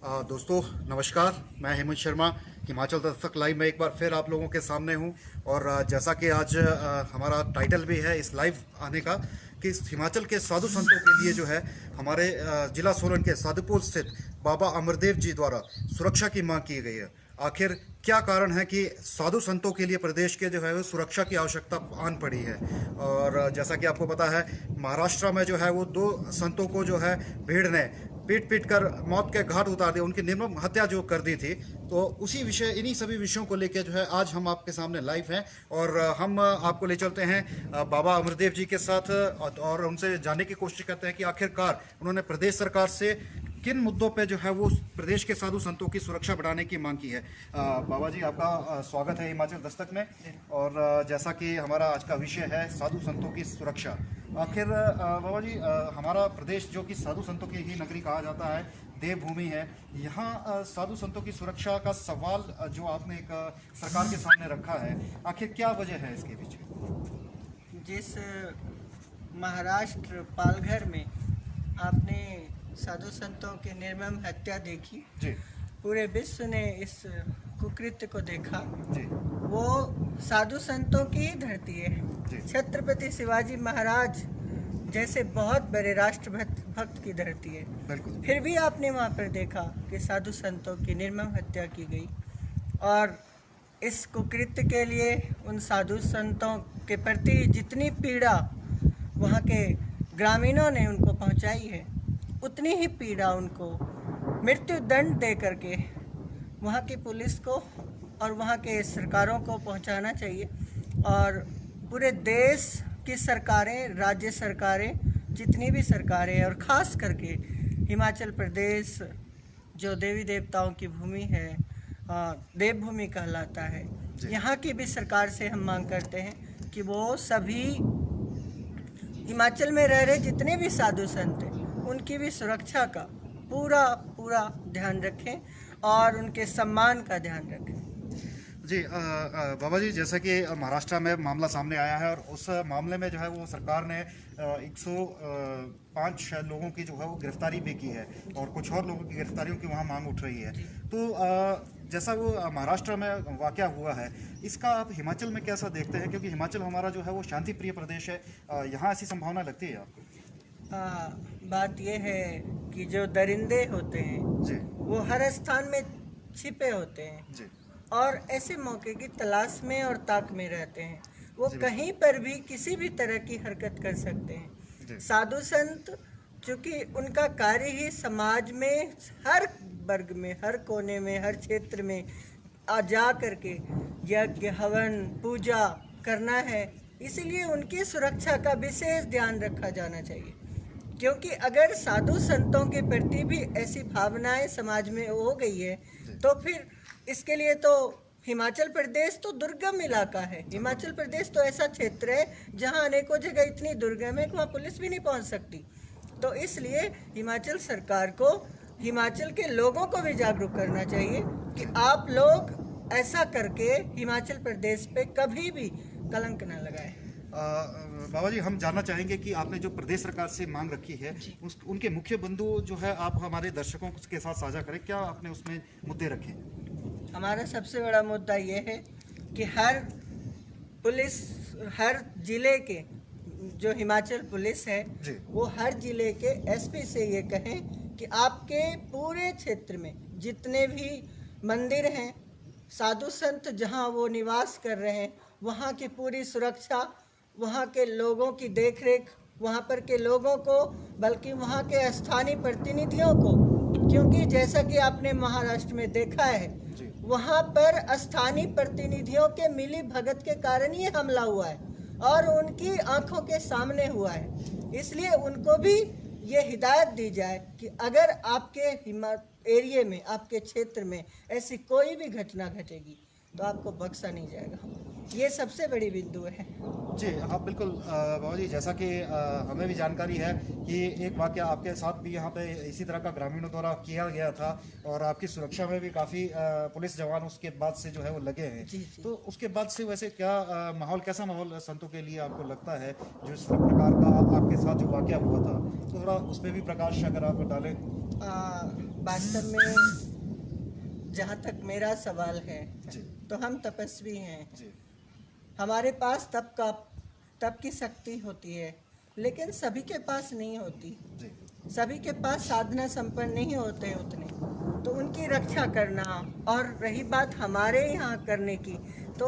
दोस्तों नमस्कार। मैं हेमंत शर्मा, हिमाचल दस्तक लाइव में एक बार फिर आप लोगों के सामने हूं। और जैसा कि आज हमारा टाइटल भी है इस लाइव आने का कि इस हिमाचल के साधु संतों के लिए जो है हमारे जिला सोलन के साधुपुर स्थित बाबा अमरदेव जी द्वारा सुरक्षा की मांग की गई है। आखिर क्या कारण है कि साधु संतों के लिए प्रदेश के जो है वो सुरक्षा की आवश्यकता आन पड़ी है। और जैसा कि आपको पता है, महाराष्ट्र में जो है वो दो संतों को जो है भीड़ ने पीट पीट कर मौत के घाट उतार दिया, उनकी निर्मम हत्या जो कर दी थी। तो उसी विषय, इन्हीं सभी विषयों को लेकर जो है आज हम आपके सामने लाइव हैं और हम आपको ले चलते हैं बाबा अमरदेव जी के साथ और उनसे जानने की कोशिश करते हैं कि आखिरकार उन्होंने प्रदेश सरकार से किन मुद्दों पे जो है वो प्रदेश के साधु संतों की सुरक्षा बढ़ाने की मांग की है। बाबा जी, आपका स्वागत है हिमाचल दस्तक में। और जैसा कि हमारा आज का विषय है साधु संतों की सुरक्षा। आखिर बाबा जी, हमारा प्रदेश जो कि साधु संतों की ही नगरी कहा जाता है, देवभूमि है, यहाँ साधु संतों की सुरक्षा का सवाल जो आपने एक सरकार के सामने रखा है, आखिर क्या वजह है इसके पीछे? जिस महाराष्ट्र पालघर में आपने साधु संतों की निर्मम हत्या देखी, जी पूरे विश्व ने इस कुकृत्य को देखा। जी वो साधु संतों की ही धरती है। जी छत्रपति शिवाजी महाराज जैसे बहुत बड़े राष्ट्रभक्त की धरती है। बिल्कुल। फिर भी आपने वहाँ पर देखा कि साधु संतों की निर्मम हत्या की गई। और इस कुकृत्य के लिए उन साधु संतों के प्रति जितनी पीड़ा वहाँ के ग्रामीणों ने उनको पहुँचाई है, उतनी ही पीड़ा उनको मृत्यु दंड दे करके वहाँ की पुलिस को और वहाँ के सरकारों को पहुँचाना चाहिए। और पूरे देश की सरकारें, राज्य सरकारें, जितनी भी सरकारें, और ख़ास करके हिमाचल प्रदेश जो देवी देवताओं की भूमि है, देवभूमि कहलाता है, यहाँ की भी सरकार से हम मांग करते हैं कि वो सभी हिमाचल में रह रहे जितने भी साधु संत हैं उनकी भी सुरक्षा का पूरा ध्यान रखें और उनके सम्मान का ध्यान रखें। जी बाबा जी, जैसा कि महाराष्ट्र में मामला सामने आया है और उस मामले में जो है वो सरकार ने 105 शायद लोगों की जो है वो गिरफ्तारी भी की है और कुछ और लोगों की गिरफ्तारियों की वहाँ मांग उठ रही है। तो जैसा वो महाराष्ट्र में वाक़या हुआ है, इसका आप हिमाचल में कैसा देखते हैं? क्योंकि हिमाचल हमारा जो है वो शांति प्रिय प्रदेश है, यहाँ ऐसी संभावना लगती है आपको? बात यह है कि जो दरिंदे होते हैं जी वो हर स्थान में छिपे होते हैं जी और ऐसे मौके की तलाश में और ताक में रहते हैं। वो कहीं पर भी किसी भी तरह की हरकत कर सकते हैं। साधु संत चूँकि उनका कार्य ही समाज में हर वर्ग में, हर कोने में, हर क्षेत्र में जा करके यज्ञ, हवन, पूजा करना है, इसलिए उनकी सुरक्षा का विशेष ध्यान रखा जाना चाहिए। क्योंकि अगर साधु संतों के प्रति भी ऐसी भावनाएं समाज में हो गई है तो फिर इसके लिए तो हिमाचल प्रदेश तो दुर्गम इलाका है। हिमाचल प्रदेश तो ऐसा क्षेत्र है जहां अनेकों जगह इतनी दुर्गम है कि वहाँ पुलिस भी नहीं पहुँच सकती। तो इसलिए हिमाचल सरकार को हिमाचल के लोगों को भी जागरूक करना चाहिए कि आप लोग ऐसा करके हिमाचल प्रदेश पे कभी भी कलंक न लगाएं। बाबा जी, हम जानना चाहेंगे कि आपने जो प्रदेश सरकार से मांग रखी है उनके मुख्य बिंदु जो है आप हमारे दर्शकों के साथ साझा करें। क्या आपने उसमें मुद्दे रखे? हमारा सबसे बड़ा मुद्दा ये है कि हर पुलिस, हर जिले के जो हिमाचल पुलिस है वो हर जिले के एसपी से ये कहें कि आपके पूरे क्षेत्र में जितने भी मंदिर हैं, साधु संत जहाँ वो निवास कर रहे हैं, वहाँ की पूरी सुरक्षा, वहाँ के लोगों की देखरेख, वहाँ पर के लोगों को, बल्कि वहाँ के स्थानीय प्रतिनिधियों को, क्योंकि जैसा कि आपने महाराष्ट्र में देखा है, वहाँ पर स्थानीय प्रतिनिधियों के मिली भगत के कारण ये हमला हुआ है और उनकी आंखों के सामने हुआ है। इसलिए उनको भी ये हिदायत दी जाए कि अगर आपके एरिया में, आपके क्षेत्र में ऐसी कोई भी घटना घटेगी तो आपको बख्शा नहीं जाएगा। ये सबसे बड़ी बिंदु है। जी हाँ, बिल्कुल बाबा जी, जैसा कि हमें भी जानकारी है कि एक वाक़या आपके साथ भी यहाँ पे इसी तरह का ग्रामीणों द्वारा किया गया था और आपकी सुरक्षा में भी काफ़ी पुलिस जवान उसके बाद से जो है वो लगे हैं। जी। तो उसके बाद से वैसे क्या माहौल, कैसा माहौल संतों के लिए आपको लगता है? जो इस प्रकार का आपके साथ जो वाक़या हुआ था, तो थोड़ा उस पर भी प्रकाश अगर आप डालें। वास्तव में जहाँ तक मेरा सवाल है जी तो हम तपस्वी हैं, जी हमारे पास तप की शक्ति होती है, लेकिन सभी के पास नहीं होती। जी सभी के पास साधना संपन्न नहीं होते उतने, तो उनकी रक्षा करना। और रही बात हमारे यहाँ करने की, तो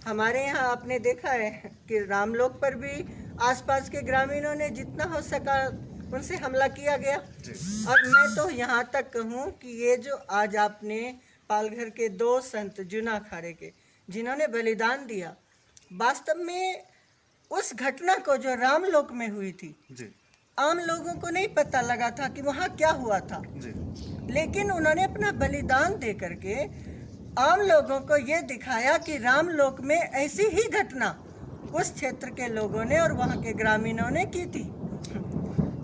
हमारे यहाँ आपने देखा है कि रामलोक पर भी आसपास के ग्रामीणों ने जितना हो सका उनसे हमला किया गया। और मैं तो यहाँ तक कहूँ कि ये जो आज आपने पालघर के 2 संत जूना अखाड़े के जिन्होंने बलिदान दिया, वास्तव में उस घटना को जो रामलोक में हुई थी, जी आम लोगों को नहीं पता लगा था कि वहाँ क्या हुआ था, जी लेकिन उन्होंने अपना बलिदान दे करके आम लोगों को ये दिखाया कि रामलोक में ऐसी ही घटना उस क्षेत्र के लोगों ने और वहाँ के ग्रामीणों ने की थी।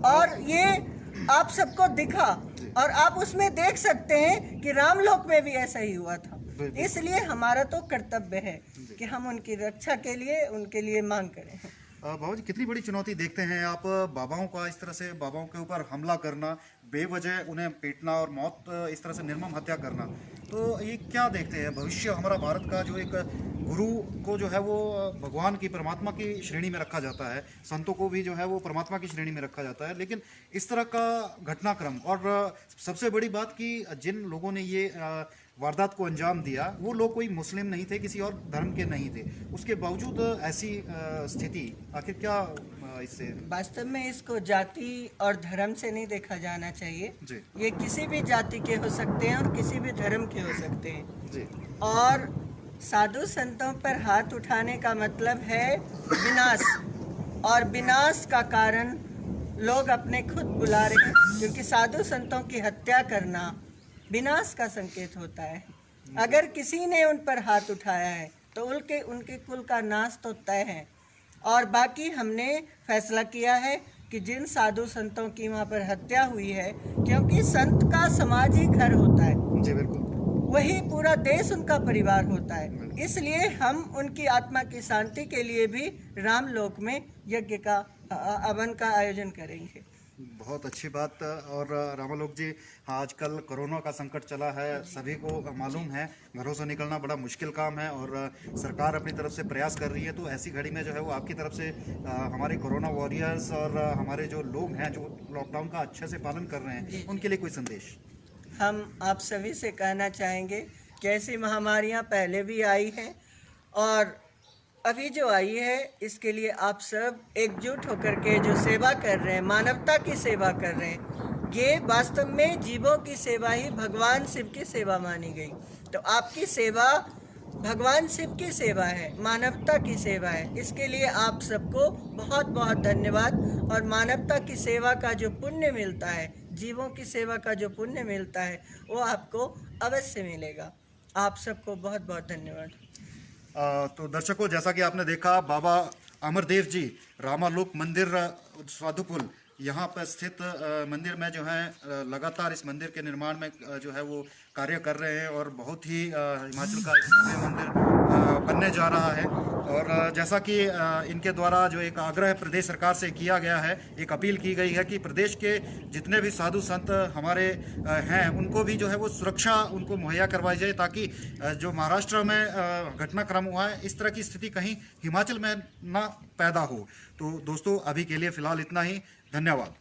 और ये आप सबको दिखा और आप उसमें देख सकते हैं कि रामलोक में भी ऐसा ही हुआ था। इसलिए हमारा तो कर्तव्य है कि हम उनकी रक्षा के लिए उनके लिए मांग करें। बाबा जी, कितनी बड़ी चुनौती देखते हैं आप बाबाओं का, इस तरह से बाबाओं के ऊपर हमला करना, बेवजह उन्हें पीटना और मौत इस तरह से निर्मम हत्या करना, तो ये क्या देखते हैं? भविष्य हमारा भारत का जो एक गुरु को जो है वो भगवान की, परमात्मा की श्रेणी में रखा जाता है, संतों को भी जो है वो परमात्मा की श्रेणी में रखा जाता है, लेकिन इस तरह का घटनाक्रम, और सबसे बड़ी बात कि जिन लोगों ने ये वारदात को अंजाम दिया वो लोग कोई मुस्लिम नहीं थे, किसी और धर्म के नहीं थे, उसके बावजूद ऐसी स्थिति आखिर क्या इससे? वास्तव में इसको जाति और धर्म से नहीं देखा जाना चाहिए जी ये किसी भी जाति के हो सकते हैं और किसी भी धर्म के हो सकते हैं। जी और साधु संतों पर हाथ उठाने का मतलब है विनाश, और विनाश का कारण लोग अपने खुद बुला रहे हैं, क्योंकि साधु संतों की हत्या करना विनाश का संकेत होता है। अगर किसी ने उन पर हाथ उठाया है तो उनके कुल का नाश तो तय है। और बाकी हमने फैसला किया है कि जिन साधु संतों की वहाँ पर हत्या हुई है, क्योंकि संत का समाज ही घर होता है, जी बिल्कुल, वही पूरा देश उनका परिवार होता है, इसलिए हम उनकी आत्मा की शांति के लिए भी रामलोक में यज्ञ का हवन का आयोजन करेंगे। बहुत अच्छी बात। और रामालोक जी, आजकल कोरोना का संकट चला है, सभी को मालूम है, घरों से निकलना बड़ा मुश्किल काम है और सरकार अपनी तरफ से प्रयास कर रही है, तो ऐसी घड़ी में जो है वो आपकी तरफ से हमारे कोरोना वॉरियर्स और हमारे जो लोग हैं जो लॉकडाउन का अच्छे से पालन कर रहे हैं, उनके लिए कोई संदेश? हम आप सभी से कहना चाहेंगे कि ऐसी महामारियाँ पहले भी आई हैं और अभी जो आई है, इसके लिए आप सब एकजुट होकर के जो सेवा कर रहे हैं, मानवता की सेवा कर रहे हैं, ये वास्तव में जीवों की सेवा ही भगवान शिव की सेवा मानी गई। तो आपकी सेवा भगवान शिव की सेवा है, मानवता की सेवा है। इसके लिए आप सबको बहुत बहुत धन्यवाद। और मानवता की सेवा का जो पुण्य मिलता है, जीवों की सेवा का जो पुण्य मिलता है, वो आपको अवश्य मिलेगा। आप सबको बहुत बहुत धन्यवाद। तो दर्शकों, जैसा कि आपने देखा, बाबा अमरदेव जी रामालोक मंदिर साधुपुल यहाँ पर स्थित मंदिर में जो है लगातार इस मंदिर के निर्माण में जो है वो कार्य कर रहे हैं और बहुत ही हिमाचल का भव्य मंदिर बनने जा रहा है। और जैसा कि इनके द्वारा जो एक आग्रह प्रदेश सरकार से किया गया है, एक अपील की गई है कि प्रदेश के जितने भी साधु संत हमारे हैं उनको भी जो है वो सुरक्षा उनको मुहैया करवाई जाए, ताकि जो महाराष्ट्र में घटनाक्रम हुआ है इस तरह की स्थिति कहीं हिमाचल में ना पैदा हो। तो दोस्तों, अभी के लिए फ़िलहाल इतना ही। धन्यवाद।